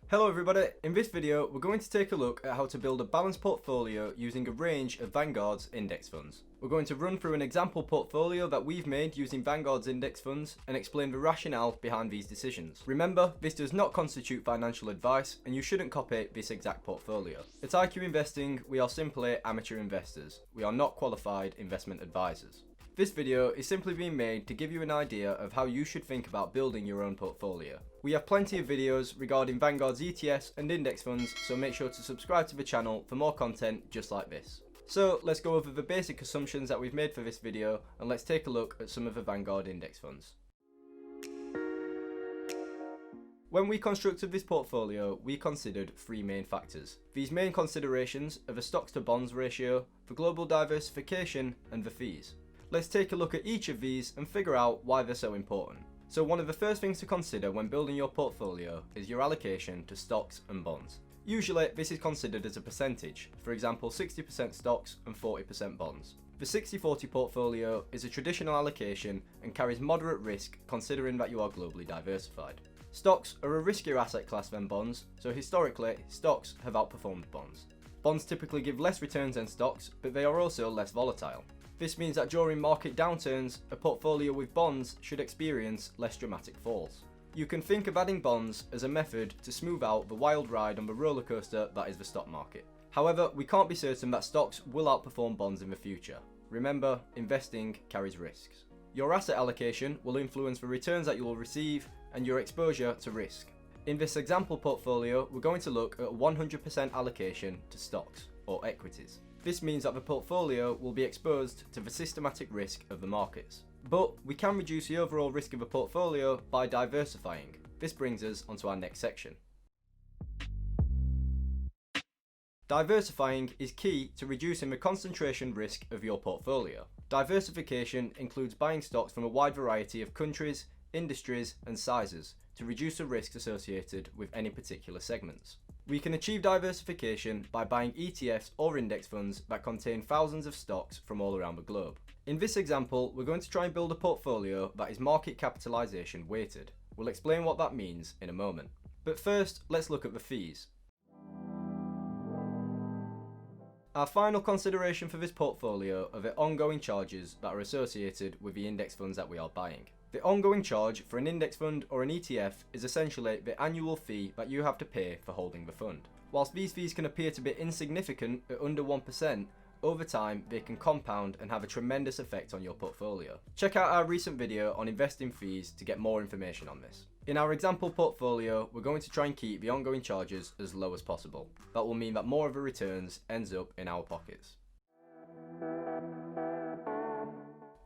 Hello everybody, in this video we're going to take a look at how to build a balanced portfolio using a range of Vanguard's index funds. We're going to run through an example portfolio that we've made using Vanguard's index funds and explain the rationale behind these decisions. Remember, this does not constitute financial advice and you shouldn't copy this exact portfolio. At iQinvesting, we are simply amateur investors. We are not qualified investment advisors. This video is simply being made to give you an idea of how you should think about building your own portfolio. We have plenty of videos regarding Vanguard's ETFs and index funds, so make sure to subscribe to the channel for more content just like this. So let's go over the basic assumptions that we've made for this video and let's take a look at some of the Vanguard index funds. When we constructed this portfolio, we considered three main factors. These main considerations are the stocks to bonds ratio, the global diversification, and the fees. Let's take a look at each of these and figure out why they're so important. So one of the first things to consider when building your portfolio is your allocation to stocks and bonds. Usually this is considered as a percentage, for example 60% stocks and 40% bonds. The 60-40 portfolio is a traditional allocation and carries moderate risk considering that you are globally diversified. Stocks are a riskier asset class than bonds, so historically stocks have outperformed bonds. Bonds typically give less returns than stocks, but they are also less volatile. This means that during market downturns, a portfolio with bonds should experience less dramatic falls. You can think of adding bonds as a method to smooth out the wild ride on the roller coaster that is the stock market. However, we can't be certain that stocks will outperform bonds in the future. Remember, investing carries risks. Your asset allocation will influence the returns that you will receive and your exposure to risk. In this example portfolio, we're going to look at 100% allocation to stocks or equities. This means that the portfolio will be exposed to the systematic risk of the markets. But we can reduce the overall risk of a portfolio by diversifying. This brings us onto our next section. Diversifying is key to reducing the concentration risk of your portfolio. Diversification includes buying stocks from a wide variety of countries, industries, and sizes to reduce the risks associated with any particular segments. We can achieve diversification by buying ETFs or index funds that contain thousands of stocks from all around the globe. In this example, we're going to try and build a portfolio that is market capitalization weighted. We'll explain what that means in a moment. But first, let's look at the fees. Our final consideration for this portfolio are the ongoing charges that are associated with the index funds that we are buying. The ongoing charge for an index fund or an ETF is essentially the annual fee that you have to pay for holding the fund. Whilst these fees can appear to be insignificant at under 1%, over time they can compound and have a tremendous effect on your portfolio. Check out our recent video on investing fees to get more information on this. In our example portfolio, we're going to try and keep the ongoing charges as low as possible. That will mean that more of the returns ends up in our pockets.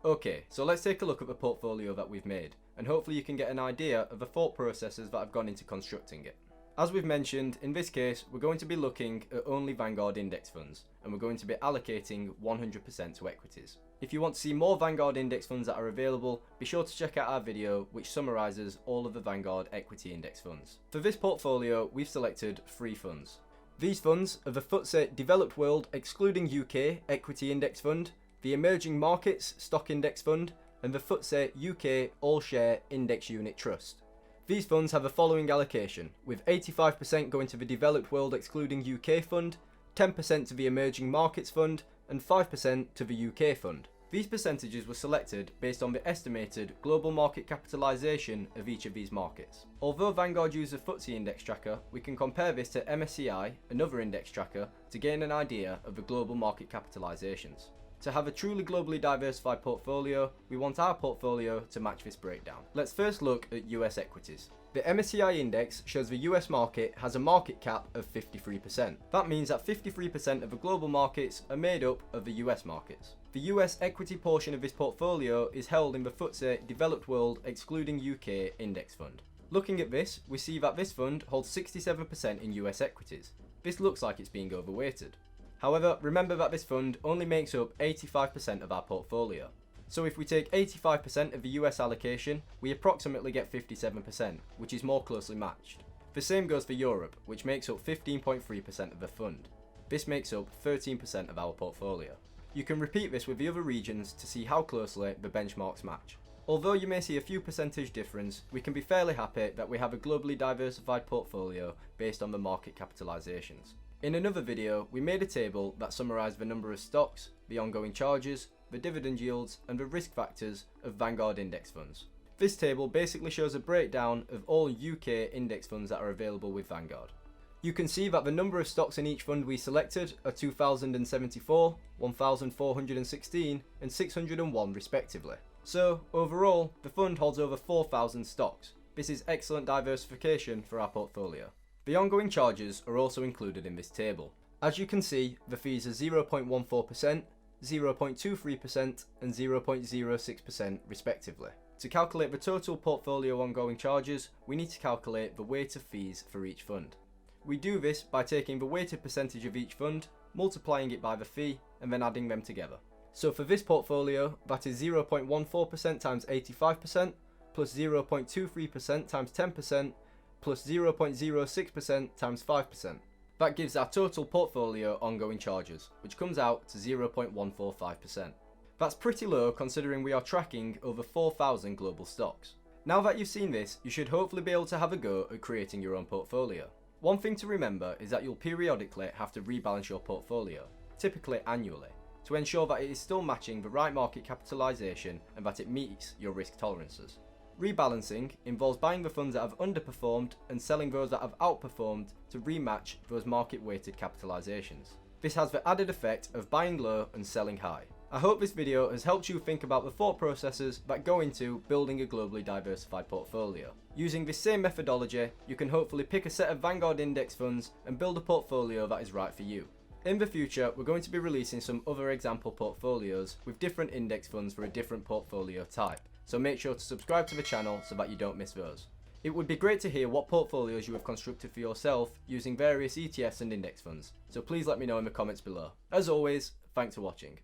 Okay, so let's take a look at the portfolio that we've made, and hopefully you can get an idea of the thought processes that have gone into constructing it. As we've mentioned, in this case, we're going to be looking at only Vanguard index funds, and we're going to be allocating 100% to equities. If you want to see more Vanguard index funds that are available, be sure to check out our video which summarises all of the Vanguard equity index funds. For this portfolio, we've selected 3 funds. These funds are the FTSE Developed World excluding UK Equity Index Fund, the Emerging Markets Stock Index Fund, and the FTSE UK All Share Index Unit Trust. These funds have the following allocation, with 85% going to the Developed World excluding UK Fund, 10% to the Emerging Markets Fund, and 5% to the UK Fund. These percentages were selected based on the estimated global market capitalisation of each of these markets. Although Vanguard uses a FTSE index tracker, we can compare this to MSCI, another index tracker, to gain an idea of the global market capitalisations. To have a truly globally diversified portfolio, we want our portfolio to match this breakdown. Let's first look at US equities. The MSCI index shows the US market has a market cap of 53%. That means that 53% of the global markets are made up of the US markets. The US equity portion of this portfolio is held in the FTSE Developed World excluding UK Index Fund. Looking at this, we see that this fund holds 67% in US equities. This looks like it's being overweighted. However, remember that this fund only makes up 85% of our portfolio. So if we take 85% of the US allocation, we approximately get 57%, which is more closely matched. The same goes for Europe, which makes up 15.3% of the fund. This makes up 13% of our portfolio. You can repeat this with the other regions to see how closely the benchmarks match. Although you may see a few percentage difference, we can be fairly happy that we have a globally diversified portfolio based on the market capitalizations. In another video, we made a table that summarised the number of stocks, the ongoing charges, the dividend yields and the risk factors of Vanguard index funds. This table basically shows a breakdown of all UK index funds that are available with Vanguard. You can see that the number of stocks in each fund we selected are 2,074, 1,416 and 601 respectively. So overall, the fund holds over 4,000 stocks. This is excellent diversification for our portfolio. The ongoing charges are also included in this table. As you can see, the fees are 0.14%, 0.23% and 0.06% respectively. To calculate the total portfolio ongoing charges, we need to calculate the weight of fees for each fund. We do this by taking the weighted percentage of each fund, multiplying it by the fee and then adding them together. So for this portfolio, that is 0.14% times 85%, plus 0.23% times 10%, plus 0.06% times 5%. That gives our total portfolio ongoing charges, which comes out to 0.145%. That's pretty low considering we are tracking over 4,000 global stocks. Now that you've seen this, you should hopefully be able to have a go at creating your own portfolio. One thing to remember is that you'll periodically have to rebalance your portfolio, typically annually, to ensure that it is still matching the right market capitalisation and that it meets your risk tolerances. Rebalancing involves buying the funds that have underperformed and selling those that have outperformed to rematch those market weighted capitalisations. This has the added effect of buying low and selling high. I hope this video has helped you think about the thought processes that go into building a globally diversified portfolio. Using this same methodology, you can hopefully pick a set of Vanguard index funds and build a portfolio that is right for you. In the future, we're going to be releasing some other example portfolios with different index funds for a different portfolio type, so make sure to subscribe to the channel so that you don't miss those. It would be great to hear what portfolios you have constructed for yourself using various ETFs and index funds, so please let me know in the comments below. As always, thanks for watching.